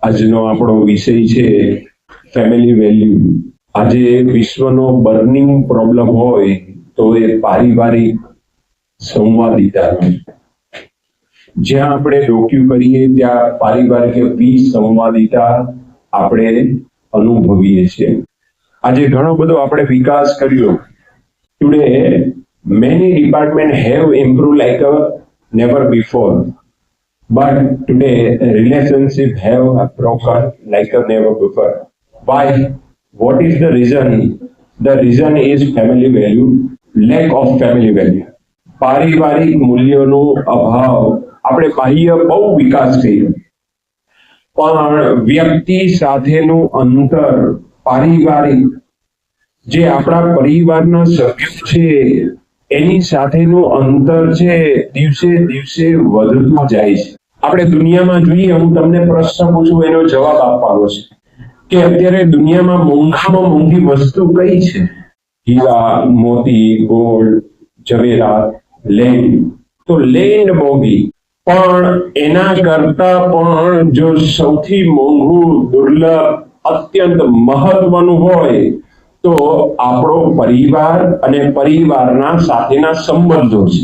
આજનો આપણો વિષય છે ફેમિલી વેલ્યુ. આજે વિશ્વનો બર્નિંગ પ્રોબ્લેમ હોય તો એ પારિવારિક સંવાદિતાનો. જ્યાં આપણે ડોક્યુ કરીએ ત્યાં પારિવારિક વિસંવાદિતા આપણે અનુભવીએ છીએ. આજે ઘણો બધો આપણે વિકાસ કર્યો. Today many departments have improved like never before, but today relationships have broken like never before. Why? What is the reason? The reason is family value, lack of family value. પારિવારિક મૂલ્યોનો અભાવ. આપણે બાહ્ય બહુ વિકાસ કર્યો પણ વ્યક્તિ સાથેનું અંતર, પારિવારિક જે આપણા પરિવારના સભ્યો છે એની સાથેનું અંતર છે દિવસે દિવસે વધતું જાય છે. આપણે દુનિયામાં જોઈએ, હું તમને પ્રશ્ન પૂછું એનો જવાબ આપવાનો છે કે અત્યારે દુનિયામાં મોંઘામાં મોંઘી વસ્તુ કઈ છે? હીરા, મોતી, ગોલ્ડ, જવેરાત, લેન્ડ. તો લેન્ડ મોંઘી, પણ એના કરતા પણ જો સૌથી મોંઘું, દુર્લભ, અત્યંત મહત્વનું હોય તો આપણો પરિવાર અને પરિવારના સાથેના સંબંધો છે.